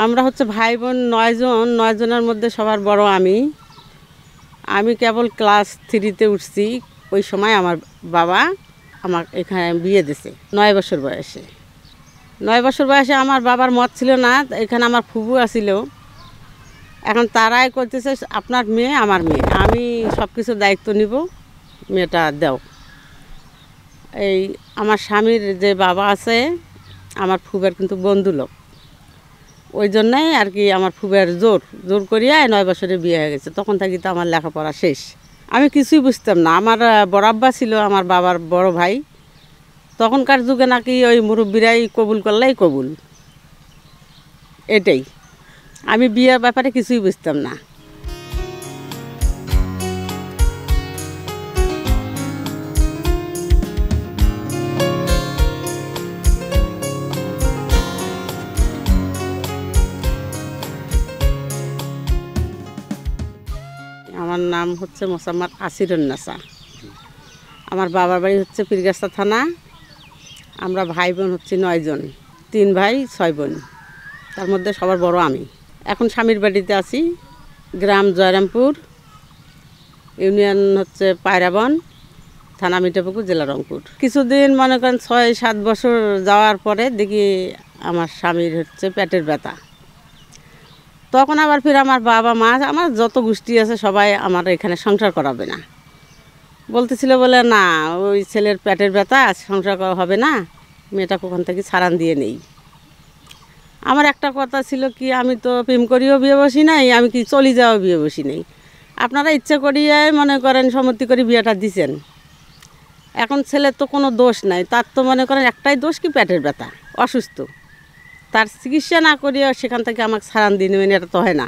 আমরা হচ্ছে ভাই বোন 9 জন। 9 জনের মধ্যে সবার বড় আমি কেবল ক্লাস 3-তে উঠছি। ওই সময় আমার বাবা আমার এখানে বিয়ে দিয়েছে 9 বছর বয়সে। 9 বছর বয়সে আমার বাবার মত ছিল না, এখানে আমার ফুফু আছিল। এখন তারাই করতেছে আপনার মেয়ে আমার মেয়ে, আমি সব কিছু দায়িত্ব নিব, মেয়েটা দাও। এই আমার স্বামীর যে বাবা আছে আমার ফুফের কিন্তু বন্ধু লোক, ওই জন্যই আর কি আমার ফুফের জোর করিয়া 9 বছরে বিয়ে হয়ে গেছে। তখন থাকি তো আমার লেখাপড়া শেষ। আমি কিছুই বুঝতাম না। আমার বড় আব্বা ছিল আমার বাবার বড় ভাই। তখনকার যুগে নাকি ওই মুরব্বীরাই কবুল করলেই কবুল, এটাই। আমি বিয়ের ব্যাপারে কিছুই বুঝতাম না। আমার নাম হচ্ছে মোসাম্মদ আসিরুন্নেসা। আমার বাবার বাড়ি হচ্ছে পীরগাছা থানা। আমরা ভাই বোন হচ্ছে 9 জন, 3 ভাই 6 বোন, তার মধ্যে সবার বড় আমি। এখন স্বামীর বাড়িতে আছি, গ্রাম জয়রামপুর, ইউনিয়ন হচ্ছে পায়রাবন, থানা মিঠাপুকুর, জেলা রংপুর। কিছুদিন মনে করেন 6-7 বছর যাওয়ার পরে দেখি আমার স্বামীর হচ্ছে পেটের ব্যথা। তখন আবার ফির আমার বাবা মা আমার যত গোষ্ঠী আছে সবাই আমার এখানে সংসার করাবে না বলতেছিল, বলে না ওই ছেলের পেটের ব্যথা, সংসার করা হবে না, মেয়েটা কখন থেকে ছাড়ান দিয়ে নেই। আমার একটা কথা ছিল কি, আমি তো প্রেম করিও বিয়ে বসি নাই, আমি কি চলে যাওয়া বিয়ে বসি নেই। আপনারা ইচ্ছে করিয়ে মনে করেন সম্মতি করে বিয়েটা দিছেন। এখন ছেলের তো কোনো দোষ নাই, তার তো মনে করেন একটাই দোষ কি পেটের ব্যথা, অসুস্থ। তার চিকিৎসা না করিয়ে সেখান থেকে আমাকে ছাড়ান দিয়ে নেবেন, এটা তো হয় না।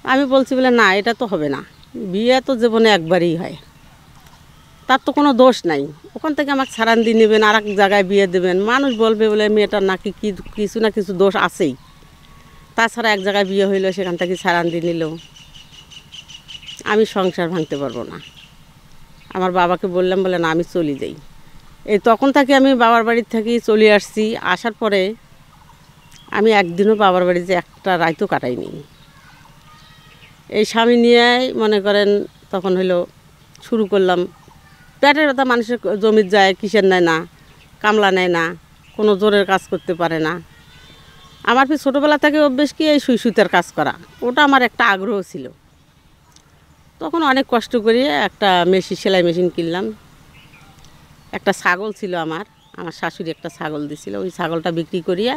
আমি বলছি বলে না, এটা তো হবে না, বিয়ে তো জীবনে একবারই হয়, তার তো কোনো দোষ নাই। ওখান থেকে আমাকে ছাড়ান দিয়ে নেবেন, আর এক জায়গায় বিয়ে দেবেন, মানুষ বলবে বলে মেয়েটার নাকি কিছু না কিছু দোষ আছেই। তাছাড়া এক জায়গায় বিয়ে হইলো, সেখান থেকে ছাড়ান দিয়ে নিল, আমি সংসার ভাঙতে পারবো না। আমার বাবাকে বললাম, বলে না আমি চলে যাই। এই তখন থেকে আমি বাবার বাড়ির থেকে চলে আসছি। আসার পরে আমি একদিনও বাবার বাড়িতে একটা রাতও কাটাইনি। এই স্বামী নিয়ে মনে করেন তখন হইলো শুরু করলাম। পেটের ব্যথা মানুষের জমির যায়, কিসের নেয় না, কামলা নেয় না, কোনো জোরের কাজ করতে পারে না। আমার ফির ছোটোবেলা থেকে অভ্যেস কি এই সুইসুতের কাজ করা, ওটা আমার একটা আগ্রহ ছিল। তখন অনেক কষ্ট করিয়ে একটা সেলাই মেশিন কিনলাম। একটা ছাগল ছিল আমার শাশুড়ি একটা ছাগল দিছিল, ওই ছাগলটা বিক্রি করিয়া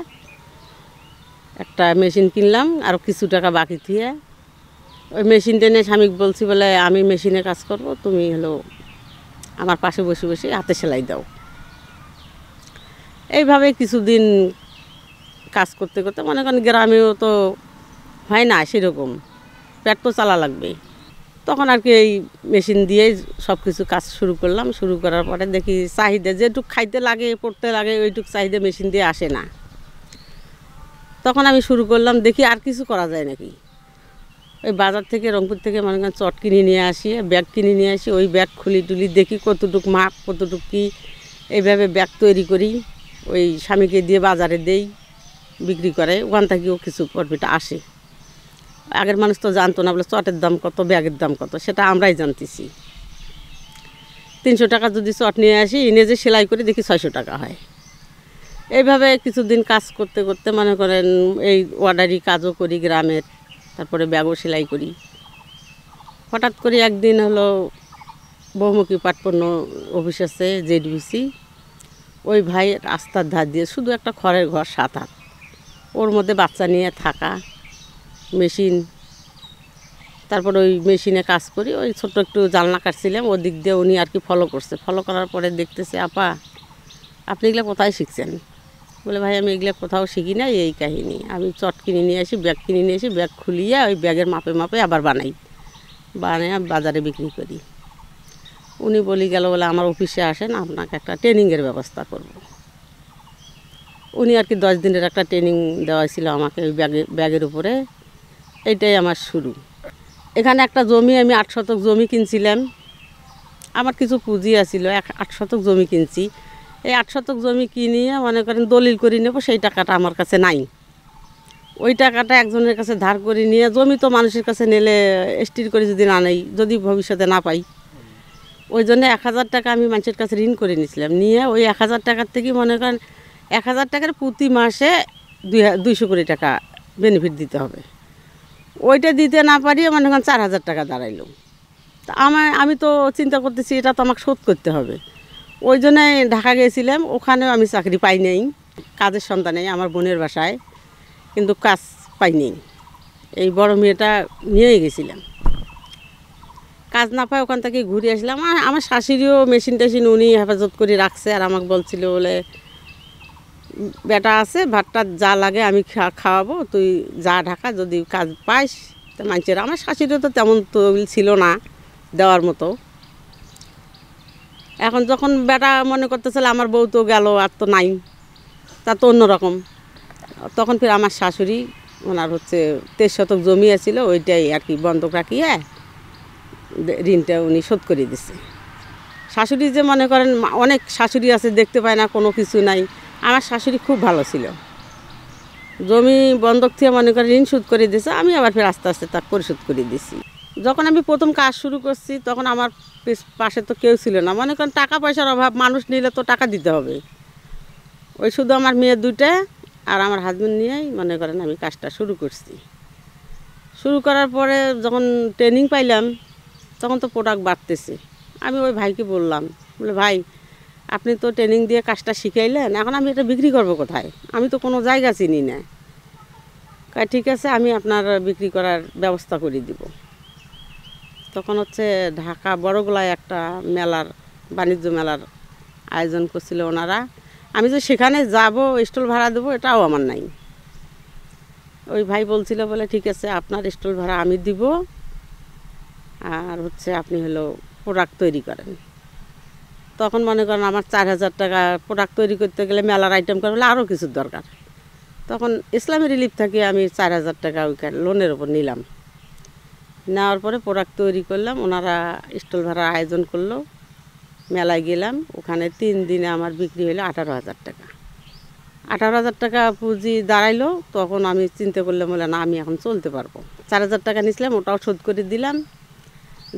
একটা মেশিন কিনলাম। আর কিছু টাকা বাকি দিয়ে ওই মেশিনটা নিয়ে স্বামীকে বলছি, বলে আমি মেশিনে কাজ করব, তুমি হলো আমার পাশে বসে বসে হাতে সেলাই দাও। এইভাবে কিছুদিন কাজ করতে করতে মনে করেন গ্রামেও তো হয় না সেরকম, পেট তো চালা লাগবে। তখন আর কি এই মেশিন দিয়েই সব কিছু কাজ শুরু করলাম। শুরু করার পরে দেখি চাহিদা যেটুক খাইতে লাগে পড়তে লাগে ওইটুক চাহিদা মেশিন দিয়ে আসে না। তখন আমি শুরু করলাম, দেখি আর কিছু করা যায় নাকি। ওই বাজার থেকে, রংপুর থেকে মনে করেন চট কিনে নিয়ে আসি, ব্যাগ কিনে নিয়ে আসি, ওই ব্যাগ খুলি টুলি দেখি কতটুক মাপ কতটুক কী, এইভাবে ব্যাগ তৈরি করি, ওই স্বামীকে দিয়ে বাজারে দেই, বিক্রি করে, ওখান থেকেও কিছু প্রফিট আসে। আগের মানুষ তো জানতো না বলে চটের দাম কত, ব্যাগের দাম কত, সেটা আমরাই জানতেছি। 300 টাকা যদি চট নিয়ে আসি, এনে যে সেলাই করে দেখি 600 টাকা হয়। এইভাবে কিছুদিন কাজ করতে করতে মনে করেন এই অর্ডারি কাজও করি গ্রামের, তারপরে ব্যাগও সেলাই করি। হঠাৎ করে একদিন হলো বহুমুখী পাটপণ্য অফিস আছে জেডিবিসি, ওই ভাই রাস্তার ধার দিয়ে শুধু একটা খড়ের ঘর 7 হাত, ওর মধ্যে বাচ্চা নিয়ে থাকা, মেশিন, তারপর ওই মেশিনে কাজ করি। ওই ছোট্ট একটু জানলা কাটছিলাম, ওদিক দিয়ে উনি আর কি ফলো করছে। ফলো করার পরে দেখতেছে, আপা আপনি এগুলো কোথায় শিখছেন? বলে ভাই আমি এগুলো কোথাও শিখি না, এই কাহিনী। আমি চট কিনে নিয়ে আসি, ব্যাগ কিনে নিয়ে আসি, ব্যাগ খুলিয়ে ওই ব্যাগের মাপে মাপে আবার বানিয়ে বাজারে বিক্রি করি। উনি বলি গেল, বলে আমার অফিসে আসেন, আপনাকে একটা ট্রেনিংয়ের ব্যবস্থা করব। উনি আর কি 10 দিনের একটা ট্রেনিং দেওয়া ছিল আমাকে ওই ব্যাগের উপরে। এইটাই আমার শুরু। এখানে একটা জমি, আমি 8 শতক জমি কিনছিলাম। আমার কিছু পুঁজি আছিল, 8 শতক জমি কিনছি। এই 8 শতক জমি কিনিয়ে মনে করেন দলিল করে নেব, সেই টাকাটা আমার কাছে নাই। ওই টাকাটা একজনের কাছে ধার করে নিয়ে জমি তো মানুষের কাছে নিলে স্টির করে যদি না নেই, যদি ভবিষ্যতে না পাই, ওই জন্য 1,000 টাকা আমি মানুষের কাছে ঋণ করে নিয়েছিলাম। নিয়ে ওই 1,000 টাকার থেকে মনে করেন 1,000 টাকার প্রতি মাসে 200 কোটি টাকা বেনিফিট দিতে হবে। ওইটা দিতে না পারিয়ে মনে করেন 4,000 টাকা দাঁড়াইলো। তা আমি তো চিন্তা করতেছি এটা তো আমাকে শোধ করতে হবে। ওই জন্যে ঢাকা গিয়েছিলাম, ওখানেও আমি চাকরি পাই নাই। কাজের সন্তান নেই আমার বোনের বাসায়, কিন্তু কাজ পাইনি। এই বড় মেয়েটা নিয়েই গেছিলাম, কাজ না পাই ওখান থেকে ঘুরে আসলাম। আর আমার শাশুড়িও মেশিন টেশিন উনি হেফাজত করে রাখছে, আর আমাকে বলছিল বলে বেটা আছে, ভাতটা যা লাগে আমি খাওয়াবো, তুই যা ঢাকা, যদি কাজ পাইস তা মানুষের। আমার শাশুড়িও তো তেমন তৈল ছিল না দেওয়ার মতো। এখন যখন বেটা মনে করতেছিল আমার বউ তো গেল আর তো নাই, তা তো অন্যরকম। তখন ফির আমার শাশুড়ি ওনার হচ্ছে 23 শতক জমি আছিল, ওইটাই আর কি বন্ধক রাখিয়ে ঋণটা উনি শোধ করে দিছে। শাশুড়ি যে মনে করেন অনেক শাশুড়ি আছে দেখতে পায় না, কোনো কিছু নাই। আমার শাশুড়ি খুব ভালো ছিল, জমি বন্ধক থেকে মনে করেন ঋণ শোধ করে দিয়েছে। আমি আবার ফের আস্তে আস্তে তা পরিশোধ করে দিছি। যখন আমি প্রথম কাজ শুরু করছি তখন আমার পাশে তো কেউ ছিল না। মনে করেন টাকা পয়সার অভাব, মানুষ নিলে তো টাকা দিতে হবে। ওই শুধু আমার মেয়ে দুইটা আর আমার হাজব্যান্ড নিয়েই মনে করেন আমি কাজটা শুরু করছি। শুরু করার পরে যখন ট্রেনিং পাইলাম তখন তো প্রোডাক্ট বাড়তেছে। আমি ওই ভাইকে বললাম, বলে ভাই আপনি তো ট্রেনিং দিয়ে কাজটা শিখাইলেন, এখন আমি এটা বিক্রি করব কোথায়? আমি তো কোনো জায়গা চিনি না। ঠিক আছে, আমি আপনার বিক্রি করার ব্যবস্থা করে দিব। তখন হচ্ছে ঢাকা বড়গোলায় একটা মেলার, বাণিজ্য মেলার আয়োজন করছিল ওনারা। আমি যে সেখানে যাব, স্টল ভাড়া দেবো, এটাও আমার নাই। ওই ভাই বলছিল বলে ঠিক আছে আপনার স্টল ভাড়া আমি দিব, আর হচ্ছে আপনি হলো প্রোডাক্ট তৈরি করেন। তখন মনে করেন আমার 4,000 টাকা প্রোডাক্ট তৈরি করতে গেলে মেলার আইটেম করলে আরও কিছু দরকার। তখন ইসলামী রিলিফ থেকে আমি 4,000 টাকা ওই লোনের ওপর নিলাম। নেওয়ার পরে প্রোডাক্ট তৈরি করলাম, ওনারা স্টল ভাড়ার আয়োজন করলো, মেলায় গেলাম। ওখানে 3 দিনে আমার বিক্রি হলো 18,000 টাকা। 18,000 টাকা পুঁজি দাঁড়াইলো। তখন আমি চিন্তা করলাম বলে না, আমি এখন চলতে পারবো। 4,000 টাকা নিয়েছিলাম, ওটাও শোধ করে দিলাম।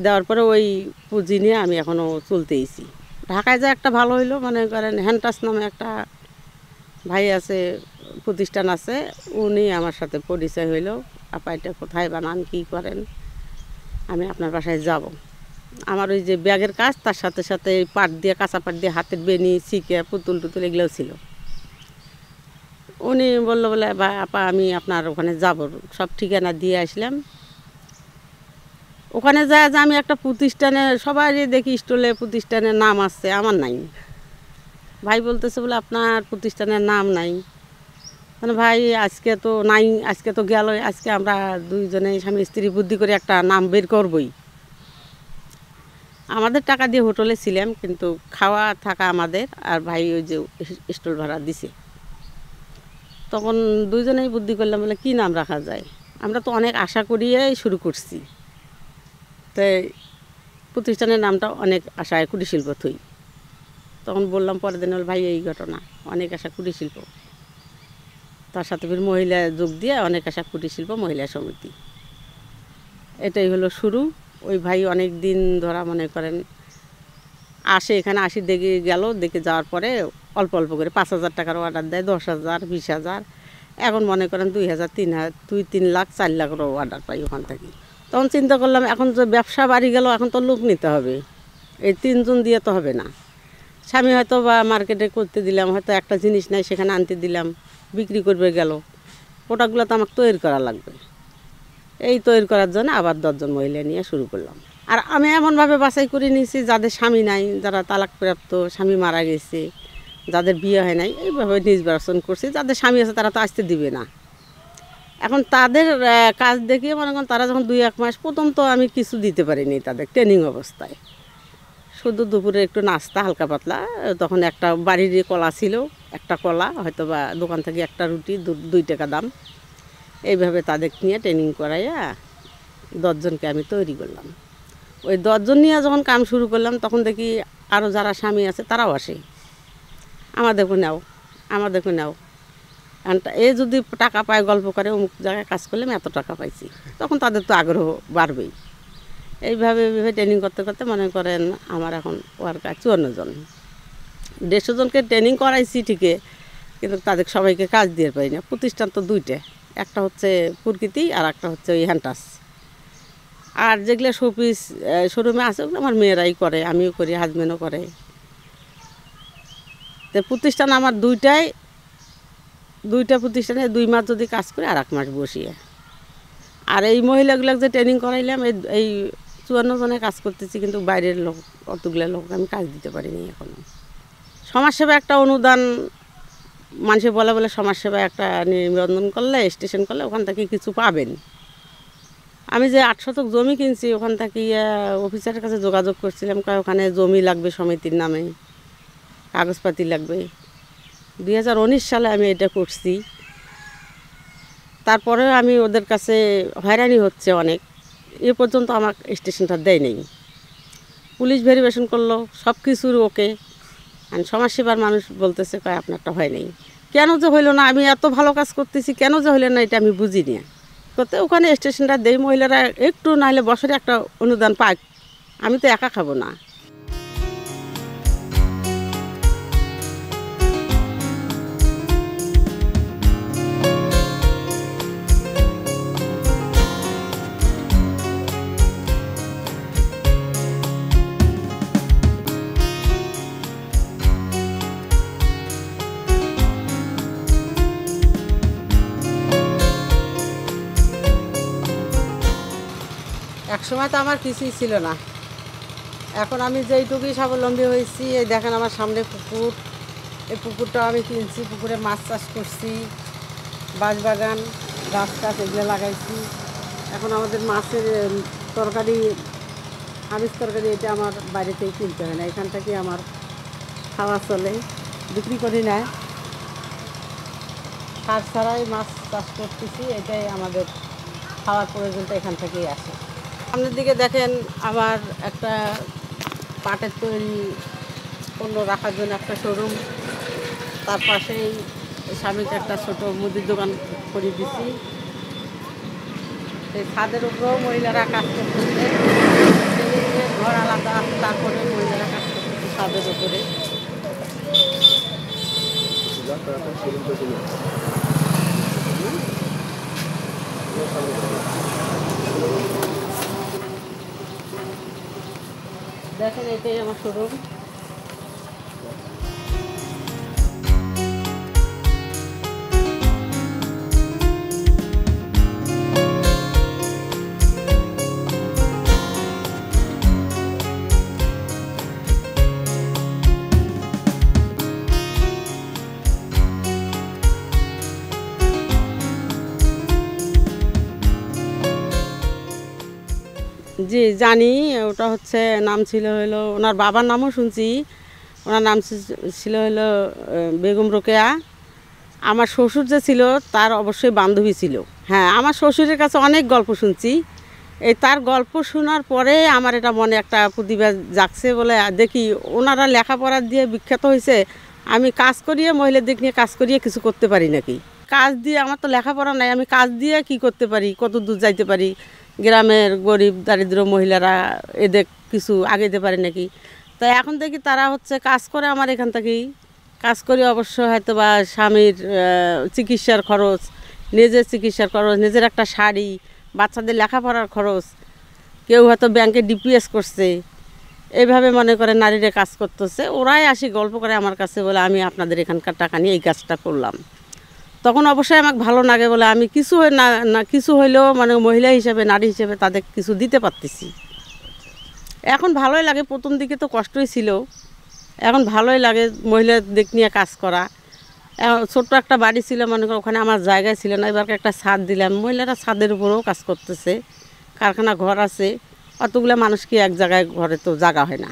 দেওয়ার পরে ওই পুঁজি নিয়ে আমি এখনও চলতেইছি। ঢাকায় যা একটা ভালো হইলো, মনে করেন হ্যান্ডটাচ নামে একটা ভাই আছে, প্রতিষ্ঠান আছে, উনি আমার সাথে পরিচয় হইলো। আপা এটা কোথায় বানান, কী করেন, আমি আপনার বাসায় যাব। আমার ওই যে ব্যাগের কাজ, তার সাথে সাথে পাট দিয়ে, কাঁচা পাট দিয়ে হাতের বেনি, শিকে, পুতুল টুতুল এগুলোও ছিল। উনি বললো বলে বা আপা আমি আপনার ওখানে যাব। সব ঠিকানা দিয়ে আসলাম। ওখানে যায় যে আমি একটা প্রতিষ্ঠানে, সবাই দেখি স্টলে প্রতিষ্ঠানের নাম আসছে, আমার নাই। ভাই বলতেছে বলে আপনার প্রতিষ্ঠানের নাম নাই। মানে ভাই আজকে তো নাই, আজকে তো গেল, আজকে আমরা দুইজনে স্বামী স্ত্রী বুদ্ধি করে একটা নাম বের করবই। আমাদের টাকা দিয়ে হোটেলে ছিলাম, কিন্তু খাওয়া থাকা আমাদের, আর ভাই ওই যে স্টল ভাড়া দিছে। তখন দুইজনেই বুদ্ধি করলাম বলে কী নাম রাখা যায়। আমরা তো অনেক আশা করিয়েই শুরু করছি, তাই প্রতিষ্ঠানের নামটা অনেক আশায় কুটির শিল্প থই। তখন বললাম পরের দিন, ভাই এই ঘটনা, অনেক আশা কুটির শিল্প, তার সাথে ফির মহিলা যোগ দিয়ে অনেক আশা কুটির শিল্প মহিলা সমিতি, এটাই হলো শুরু। ওই ভাই অনেক দিন ধরা মনে করেন আসে, এখানে আসি, দেখে গেল, দেখে যাওয়ার পরে অল্প অল্প করে 5,000 টাকার অর্ডার দেয়, 10,000, 20,000, এখন মনে করেন 2,000, 3 লাখ 4 লাখেরও অর্ডার পাই ওখান থেকে। তখন চিন্তা করলাম এখন যে ব্যবসা বাড়ি গেল, এখন তো লোক নিতে হবে, এই 3 জন দিয়ে তো হবে না। স্বামী হয়তো বা মার্কেটে করতে দিলাম, হয়তো একটা জিনিস নাই সেখানে আনতে দিলাম, বিক্রি করবে গেল, প্রোডাক্টগুলো তো আমাকে তৈরি করা লাগবে। এই তৈরি করার জন্য আবার 10 জন মহিলা নিয়ে শুরু করলাম। আর আমি এমনভাবে বাছাই করে নিয়েছি যাদের স্বামী নাই, যারা তালাকপ্রাপ্ত, স্বামী মারা গেছে, যাদের বিয়ে হয় নাই, এইভাবে নির্বাচন করছি। যাদের স্বামী আছে তারা তো আসতে দিবে না। এখন তাদের কাজ দেখিয়ে মনে করেন তারা যখন 2-1 মাস, প্রথম তো আমি কিছু দিতে পারিনি তাদের ট্রেনিং অবস্থায়, শুধু দুপুরে একটু নাস্তা হালকা পাতলা। তখন একটা বাড়ির কলা ছিল, একটা কলা, হয়তো বা দোকান থেকে একটা রুটি, 2 টাকা দাম। এইভাবে তাদের নিয়ে ট্রেনিং করাইয়া 10 জনকে আমি তৈরি করলাম। ওই 10 জন নিয়ে যখন কাম শুরু করলাম তখন দেখি আরও যারা স্বামী আছে তারাও আসে, আমাদেরকে নাও, আমাদেরকে নাও। এ যদি টাকা পায় গল্প করে অমুক জায়গায় কাজ করলে আমি এত টাকা পাইছি, তখন তাদের তো আগ্রহ বাড়বেই। এইভাবে এইভাবে ট্রেনিং করতে করতে মনে করেন আমার এখন ওয়ার্কার 54 জন। 150 জনকে ট্রেনিং করাইছি ঠিকই, কিন্তু তাদের সবাইকে কাজ দিয়ে পারি না। প্রতিষ্ঠান তো দুইটা, একটা হচ্ছে প্রকৃতি আর একটা হচ্ছে ওই হ্যান্টাস। আর যেগুলো শোপিস শোরুমে আছে ওগুলো আমার মেয়েরাই করে, আমিও করি, হাজব্যান্ডও করে। তো প্রতিষ্ঠান আমার দুইটা প্রতিষ্ঠানে 2 মাস যদি কাজ করে আর 1 মাস বসিয়ে। আর এই মহিলাগুলো যে ট্রেনিং করাইলাম এই 54 জনে কাজ করতেছি, কিন্তু বাইরের লোক অতগুলো লোক আমি কাজ দিতে পারিনি এখনও। সমাজসেবা একটা অনুদান মানুষে বলে সমাজসেবা একটা নিবন্ধন করলে, স্টেশন করলে ওখান থেকে কিছু পাবেন। আমি যে 8 শতক জমি কিনছি ওখান থেকে অফিসারের কাছে যোগাযোগ করছিলাম, ওখানে জমি লাগবে সমিতির নামে, কাগজপাতি লাগবে। 2019 সালে আমি এটা করছি। তারপরে আমি ওদের কাছে হয়রানি হচ্ছে অনেক, এ পর্যন্ত আমার স্টেশনটা দেয় নেই। পুলিশ ভেরিফিকেশন করলো, সব কিছুর ওকে। আর সমাজসেবার মানুষ বলতেছে কয় আপনারটা হয় নাই। কেন যে হইলো না, আমি এত ভালো কাজ করতেছি কেন যে হইলো না এটা আমি বুঝি না। করতে ওখানে স্টেশনটা দেই, মহিলারা একটু নাহলে বছরে একটা অনুদান পাক, আমি তো একা খাবো না। একসময় তো আমার কিছুই ছিল না, এখন আমি যেইটুকুই স্বাবলম্বী হয়েছি। এই দেখেন আমার সামনে পুকুর, এই পুকুরটাও আমি কিনছি, পুকুরে মাছ চাষ করছি, বাঁশবাগান, গাছ টাছ এগুলো লাগাইছি। এখন আমাদের মাছের তরকারি, আমিষ তরকারি এটা আমার বাইরেতেই কিনতে হয় না, এখান থেকে আমার খাওয়া চলে, বিক্রি করি না। সার ছাড়াই মাছ চাষ করতেছি, এটাই আমাদের খাওয়ার প্রয়োজনটা এখান থেকেই আসে। সামনের দিকে দেখেন আমার একটা পাটের তৈরি পণ্য রাখার জন্য একটা শোরুম, তার পাশেই স্বামীকে একটা ছোট মুদির দোকান করে দিছি। এই ছাদের উপরেও মহিলারা কাজ করতেছে, ঘর আলাদা, তারপরে মহিলারা কাজ করতেছে ছাদের উপরে। দেখেন এটাই আমার শোরুম। জি জানি, ওটা হচ্ছে নাম ছিল হলো, ওনার বাবার নামও শুনছি, ওনার নাম ছিল হলো বেগম রোকেয়া। আমার শ্বশুর যে ছিল তার অবশ্যই বান্ধবী ছিল। হ্যাঁ, আমার শ্বশুরের কাছে অনেক গল্প শুনছি, এই তার গল্প শোনার পরে আমার এটা মনে একটা প্রতিভা জাগছে বলে দেখি ওনারা লেখাপড়া দিয়ে বিখ্যাত হয়েছে, আমি কাজ করিয়ে মহিলাদের দিক নিয়ে কাজ করিয়ে কিছু করতে পারি নাকি। কাজ দিয়ে আমার তো লেখাপড়া নাই, আমি কাজ দিয়ে কি করতে পারি, কত দূর যাইতে পারি, গ্রামের গরিব দারিদ্র মহিলারা এদের কিছু আগাইতে পারে নাকি। তাই এখন দেখি তারা হচ্ছে কাজ করে, আমার এখান থেকেই কাজ করি। অবশ্য হয়তো বা স্বামীর চিকিৎসার খরচ, নিজের চিকিৎসার খরচ, নিজের একটা শাড়ি, বাচ্চাদের লেখাপড়ার খরচ, কেউ হয়তো ব্যাংকে ডিপিএস করছে, এইভাবে মনে করে নারীরা কাজ করতেছে। ওরাই আসি গল্প করে আমার কাছে, বলে আমি আপনাদের এখানকার টাকা নিয়ে এই কাজটা করলাম। তখন অবশ্যই আমাকে ভালো লাগে, বলে আমি কিছু না কিছু হইলেও মানে মহিলা হিসেবে, নারী হিসেবে তাদের কিছু দিতে পারতেছি। এখন ভালোই লাগে, প্রথম দিকে তো কষ্টই ছিল, এখন ভালোই লাগে মহিলাদের দিক নিয়ে কাজ করা। ছোট্ট একটা বাড়ি ছিল, মনে করো ওখানে আমার জায়গায় ছিল না, এবার একটা ছাদ দিলাম, মহিলারা ছাদের উপরেও কাজ করতেছে, কারখানা ঘর আছে, অতগুলো মানুষ কি এক জায়গায় ঘরে তো জায়গা হয় না,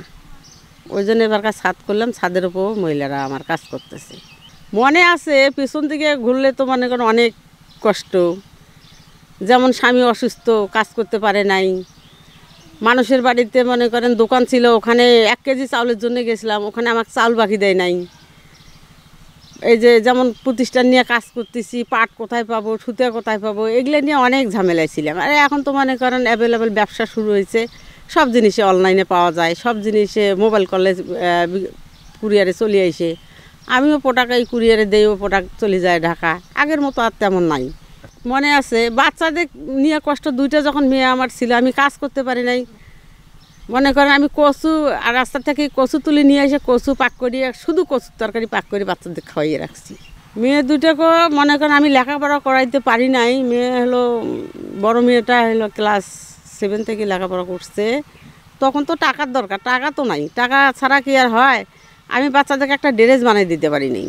ওই জন্য এবার ছাদ করলাম, ছাদের উপরেও মহিলারা আমার কাজ করতেছে। মনে আছে পিছন দিকে ঘুরলে তো মনে করেন অনেক কষ্ট, যেমন স্বামী অসুস্থ, কাজ করতে পারে নাই, মানুষের বাড়িতে মনে করেন দোকান ছিল, ওখানে 1 কেজি চাউলের জন্য গেছিলাম, ওখানে আমাকে চাউল বাকি দেয় নাই, এই যে যেমন প্রতিষ্ঠান নিয়ে কাজ করতেছি, পাট কোথায় পাবো, সুতা কোথায় পাবো, এগুলো নিয়ে অনেক ঝামেলায় ছিলাম। আর এখন তো মনে করেন অ্যাভেলেবেল ব্যবসা শুরু হয়েছে, সব জিনিসে অনলাইনে পাওয়া যায়, সব জিনিসে মোবাইল করলে কুরিয়ারে চলে আসে। আমিও প্রোডাক্ট এই কুরিয়ারে দেই, ও প্রোডাক্ট চলে যায় ঢাকা। আগের মতো আর তেমন নাই। মনে আছে বাচ্চাদের নিয়ে কষ্ট, দুইটা যখন মেয়ে আমার ছিল, আমি কাজ করতে পারি নাই। মনে করেন আমি কচু আর রাস্তা থেকে কচু তুলে নিয়ে এসে কচু পাক করিয়ে, শুধু কচুর তরকারি পাক করে বাচ্চাদের খাওয়াইয়ে রাখছি। মেয়ে দুটোকে মনে করেন আমি লেখাপড়া করাইতে পারি নাই। মেয়ে হলো, বড় মেয়েটা হলো ক্লাস 7 থেকে লেখাপড়া করছে। তখন তো টাকার দরকার, টাকা তো নাই, টাকা ছাড়া কি আর হয়। আমি বাচ্চাদেরকে একটা ড্রেস বানিয়ে দিতে পারি নি।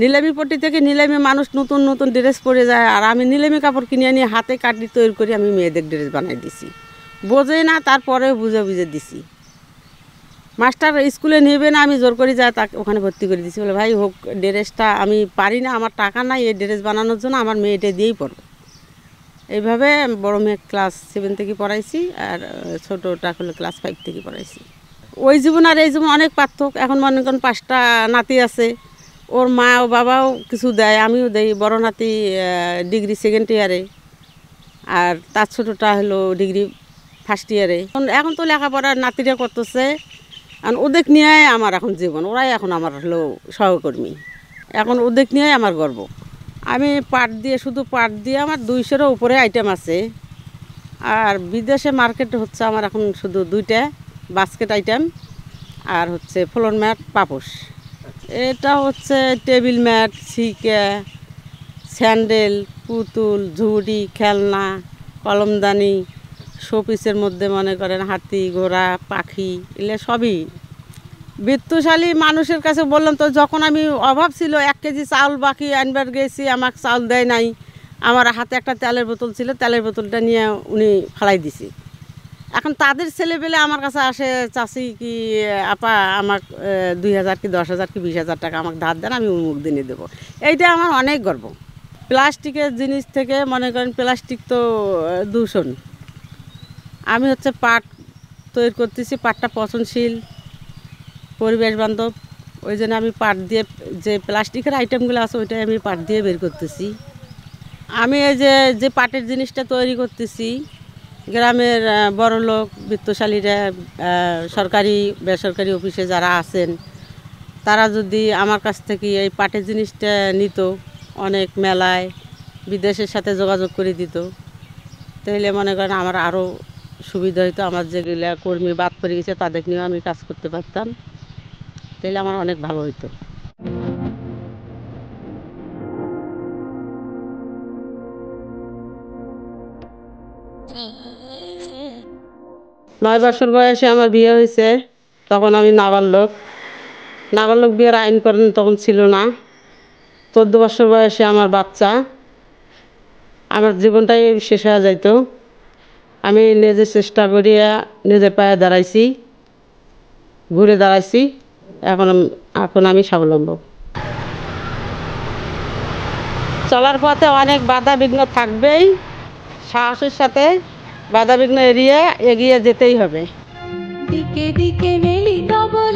নিলামি পট্টি থেকে নিলামি মানুষ নতুন নতুন ড্রেস পরে যায়, আর আমি নিলামি কাপড় কিনে নিয়ে হাতে কাটি তৈরি করে আমি মেয়েদের ড্রেস বানিয়ে দিছি। বোঝে না, তারপরেও বুঝে দিছি। মাস্টার স্কুলে নেবে না, আমি জোর করে যাই তাকে ওখানে ভর্তি করে দিছি। বলে ভাই হোক, ড্রেসটা আমি পারি না, আমার টাকা নাই এই ড্রেস বানানোর জন্য, আমার মেয়ে এটা দিয়েই পড়বে। এইভাবে বড় মেয়ে ক্লাস 7 থেকে পড়াইছি, আর ছোটোটা হলো ক্লাস 5 থেকে পড়াইছি। ওই জীবন আর এই জীবন অনেক পার্থক্য। এখন মনে করেন 5টা নাতি আছে, ওর মা ও বাবাও কিছু দেয়, আমিও দেই। বড় নাতি ডিগ্রি 2nd ইয়ারে, আর তার ছোটোটা হলো ডিগ্রি 1st ইয়ারে। এখন তো লেখাপড়ার নাতিরা করতেছে, আর ওদের নিয়ে আমার এখন জীবন, ওরাই এখন আমার হলো সহকর্মী। এখন ওদের নিয়ে আমার গর্ব। আমি পাট দিয়ে, শুধু পাট দিয়ে আমার 200-এরও উপরে আইটেম আছে। আর বিদেশে মার্কেট হচ্ছে আমার এখন শুধু 2টা, বাস্কেট আইটেম আর হচ্ছে ফ্লোর ম্যাট, পাপোশ। এটা হচ্ছে টেবিল ম্যাট, ছিকা, স্যান্ডেল, পুতুল, ঝুড়ি, খেলনা, কলমদানি, শোপিসের মধ্যে মনে করেন হাতি, ঘোড়া, পাখি, এগুলো সবই। বিত্তশালী মানুষের কাছে বললাম তো, যখন আমি অভাব ছিল 1 কেজি চাউল বাকি আনবার গেছি, আমাকে চাউল দেয় নাই। আমার হাতে একটা তেলের বোতল ছিল, তেলের বোতলটা নিয়ে উনি ফালাই দিছি। এখন তাদের ছেলেপেলে আমার কাছে আসে, চাষি কি আপা আমাকে 2000 কি 10,000 কি 20,000 টাকা আমাকে ধার দেন, আমি উমুক দিনে দেবো। এইটা আমার অনেক গর্ব। প্লাস্টিকের জিনিস থেকে মনে করেন, প্লাস্টিক তো দূষণ। আমি হচ্ছে পাট তৈরি করতেছি, পাটটা পচনশীল, পরিবেশ বান্ধব। ওই জন্য আমি পাট দিয়ে যে প্লাস্টিকের আইটেমগুলো আছে, ওইটাই আমি পাট দিয়ে বের করতেছি। আমি এই যে পাটের জিনিসটা তৈরি করতেছি, গ্রামের বড়লোক বিত্তশালীরা, সরকারি বেসরকারি অফিসে যারা আছেন, তারা যদি আমার কাছ থেকে এই পাটের জিনিসটা নিত, অনেক মেলায় বিদেশের সাথে যোগাযোগ করে দিত, তাহলে মনে করেন আমার আরও সুবিধা হতো। আমার যেগুলো কর্মী বাদ পড়ে গেছে, তাদের নিয়েও আমি কাজ করতে পারতাম, তাহলে আমার অনেক ভালো হতো। 9 বছর বয়সে আমার বিয়ে হয়েছে, তখন আমি নাবালক। নাবালক বিয়ের আইন করেন তখন ছিল না। 14 বছর বয়সে আমার বাচ্চা। আমার জীবনটাই শেষ হয়ে যাইত। আমি নিজে চেষ্টা করিয়া নিজের পায়ে দাঁড়াইছি, ঘুরে দাঁড়াইছি। এখন আমি স্বাবলম্বী। চলার পথে অনেক বাধা বিঘ্ন থাকবেই, সাহসের সাথে বাধা বিঘ্ন এড়িয়ে এগিয়ে যেতেই হবে। দিকে দিকে মেলি ডবল